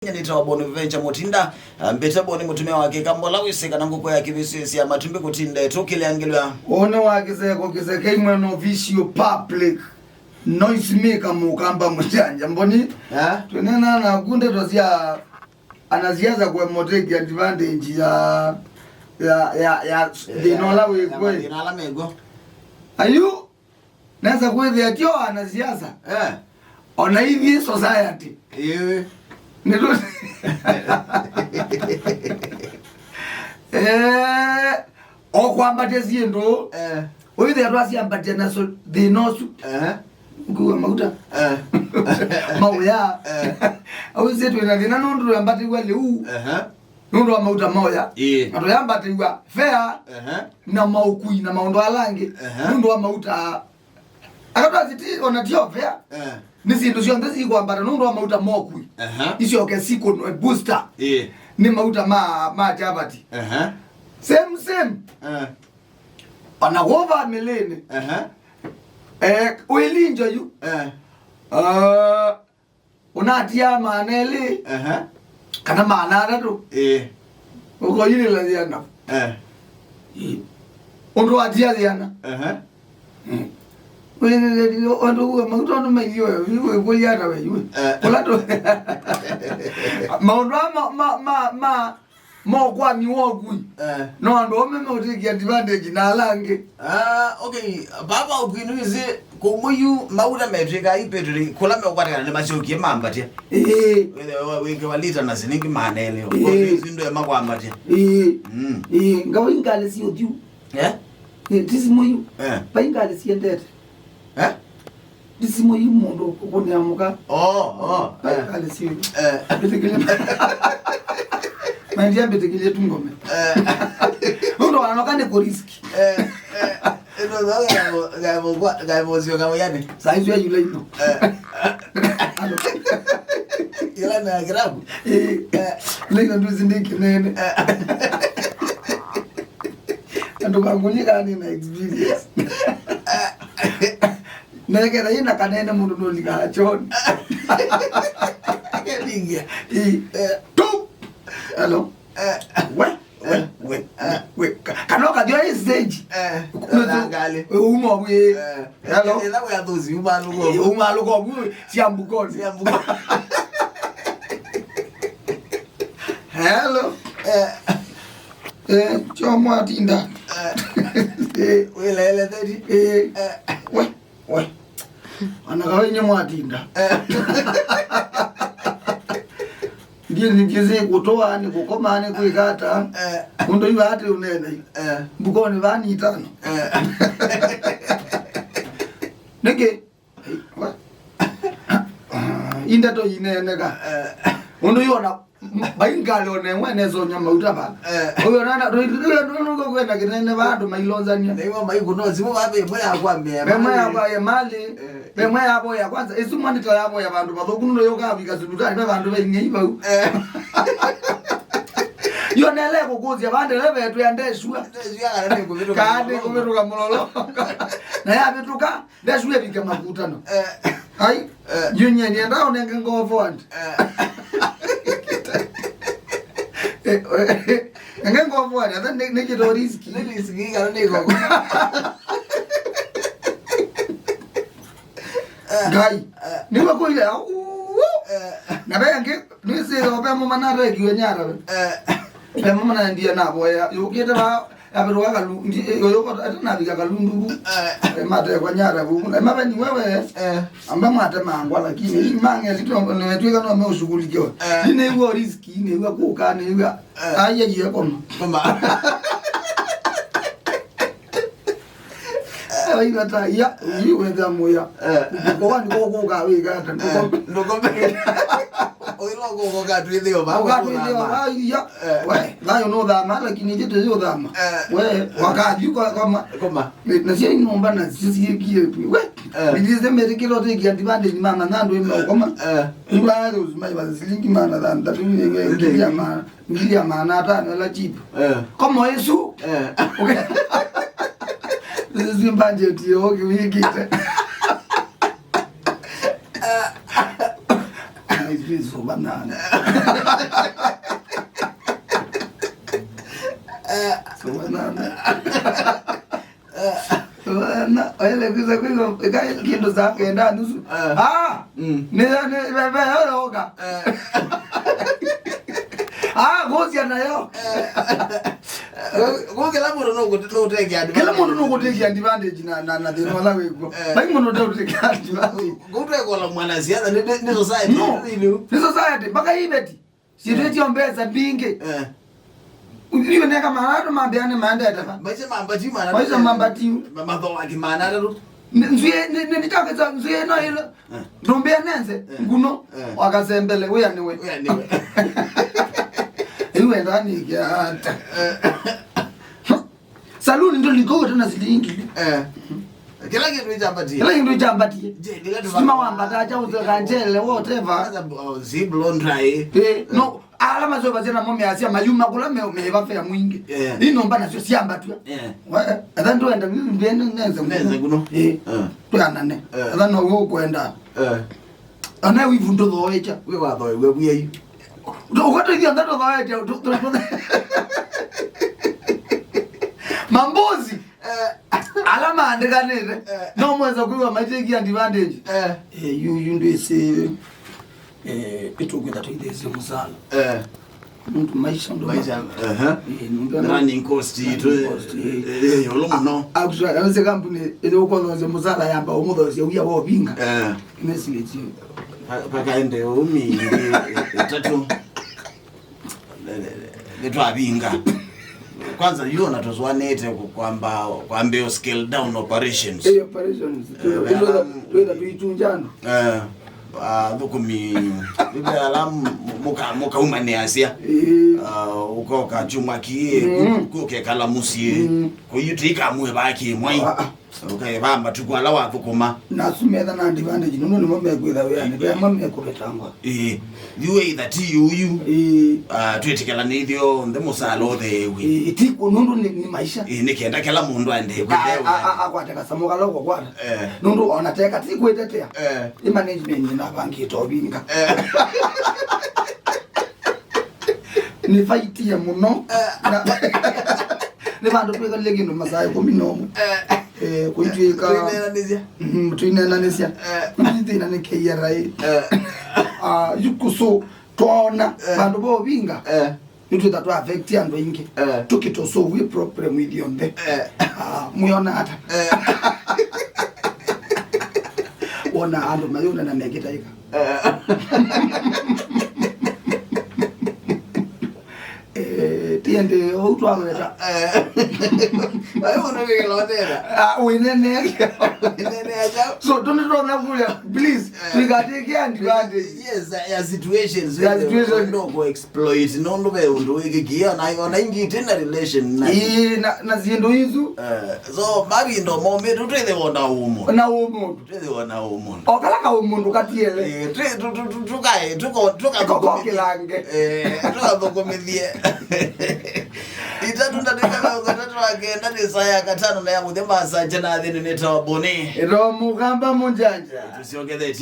Nitawa bonu venture mutinda mbeta boni mutumia wake kambola wiseka nanguko ya kibisisi ya matumbi kutinda tukile angelwa ono wakiseko kiseke imweno visio public noise maker mukamba mchanja mboni tunena na kunde tozia anaziaza kwa moteki advantage ya dinola wekwe dinola mego ayu nasa kwezi atio anaziaza ona hivi society Nero o kwambate ziendo oyi the rasi ambate na so the no su ku mauta mauya au zetu ina dina nundu ambate wale u nundu wa mauta moya ato yambate wa fair na maukui na maundo alange nundu wa mauta akatwa ziti onatio fair Nisi sionde kwambara nundu wa mauta mokui isio ke siko no booster ni mauta ma chabati same ana gova melene uilinjo yu unatia manele kana manara tu uko yini la diana ndo atia diana Ondo mauta no meyo iwe koyara we iwe kolato maundo mo kwa miwogu no ndo meme otiki advantage na lange okay baba ukwinuize komuyu mauta metrika ipetri kola me kwatana ne masyoki mamba tia weke walita na ziningi manele izindo emakwamba tia ngawo ingale si otiu tisimuyu baingale si endete Disimo yumundo kukonya muka. Kale si. Betekele. Mandia betekele tungome. Ndo anokane ko riski. Ndo gabo sio kama yani. Saizo yule ino. Yala na grabu. Leo ndo zindiki nene. Ndo kangulika ni na experience. Nega ina kanene mundu no liga chon. Kelingia. Top. Hello. We. Kanoka dio stage. Kunangale. Umo we. Hello. Ela we adozi umaluko. Umaluko bu siambukoni. Hello. Chomo atinda. We lele dedi. We. Anagawa nyemo atinda. Ngize kutoa ni kukoma ni kuikata. Undo iba ate unene. Bukoni bani itano. Neke. Inda to inene ka. Undo yona baingale one mwene zo nyama utaba. Oyo nana ndo kwenda kinene bado mailonzania. Ndio maikuno zimu babe moya kwambia. Bema yabo ya mali. Bema yabo ya kwanza isumani to yabo ya bantu bazokuno yoga bikazulutani babantu bengeiba. Yonele kukuzi abande lebe tu yandeshwa. Kade kumeruka mololo. Na ya bituka ndeshwe bike makutano. Hai yunye ni ndao nenge ngo forward. Ngo forward ata neke do riski. Neke riski kana nego. Gai niwe kuile na benge nise obe mama na regi wenyara be mama na ndia na boya yukete ba aberuka kalu yoyoko atana biga kalundu mate kwa nyara bu mabe ni wewe amba mate mangwa lakini imange lito netweka no meushughulikiwa ine hiyo riski ine hiyo kuka ne hiyo aye yeko mama Ayo ta ya yiwe da moya ko wani ko ga we ga tan ndo ko be oilo ko ga tuidio ba ga tuidio ya we la yo no da ma lakini je tuidio da ma we wakati yuko kama na sio inomba na sisi kie we bilize merikilo te kia dibande ni mama nando imo kama iba zo mai ba silingi mana da ndatu ngilia mana ata na la chip kama Yesu okay This is budget you okay we get Kristo banana. Banana. Na ele kuza kwiko kai kindo zake ndani nusu. Ne bebe yoga. Gozi anayo. Kila mundu no take advantage. Kila mundu no take advantage na the wala wego. Baki mundu no take advantage. Kutwe kwa mwana ziada ni society. Ni society baka Iveti. Sireti ombeza binge. Uliwe neka manado mambiane manda yatafa. Baise mambati manado. Baise mambati. Mambo wa kimanado. Nzuye nitaka nzuye no hilo. Ndombe nenze nguno wakazembele we aniwe. Iwe ndani kiata. Saluni ndo liko tena zilingi. Kila kitu ijambati. Kila kitu ijambati. Sima wamba acha uzokanjele whatever. Ziblo ndrai. No alama zo bazena momi asia mayuma kula me bafe ya mwingi. Ino mbana sio siamba tu. Adando enda mbene nenze kuno. Tu anane. Adano wo kwenda. Ana wivundo doecha. We wa doe we buye. Ukoto hiyo ndato doecha. Mambozi. Alama andekanete. No mweza kuwa mateki advantage. You ndo ise itukwenda tuideze musala. Muntu maisha ndo maisha. Running cost yolo muno. Actually ase company edo konoze musala yamba umudoze uya wo binga. Imesileti. Pakaende umi tatu. Letwa binga. Kwanza yona tozwanete kwamba kwambeo scale down operations. Operations. Twenda tuitunjana. Dokumi bibi alam muka umane asia uko ka chuma ki ko ke kala musie ko yutika mwe baki mwai okay bamba tukwala wa thukuma nasumeda na advantage nuno ni mombe kwitha we ani be mombe ko betangwa you that you twetikela nithio nde musalo the we itiko nundu ni maisha ni kenda kila mundu ande we akwateka samuka loko kwata nundu onateka tikwetetea I management na banki tobinga ni fight ya muno ne bandu peka legendo masai ko minomo kuitwika tuinenanisia kuitwina nekeyarai yukuso tona bandu bo binga nitu that affect and wingi tukito so we problem with you onde muona hata ona ando mayona na megeta ika tiende outwa weta ayo no ke lotera winene aja so don't na kulia please we got take advantage yes ya situations no go exploit no ndo be ndo ikigia na yona ingi tena relation na ziendo hizo so mabi ndo mombe tutwele wona umo na umo tutwele wona umo okala ka umundu katiele tuka kilange tuka dokomedie itatu ndadikana ukatatu agenda ni saya katano na ya muthemba sa jana thini netawa boni ero mugamba munjanja tusiongeze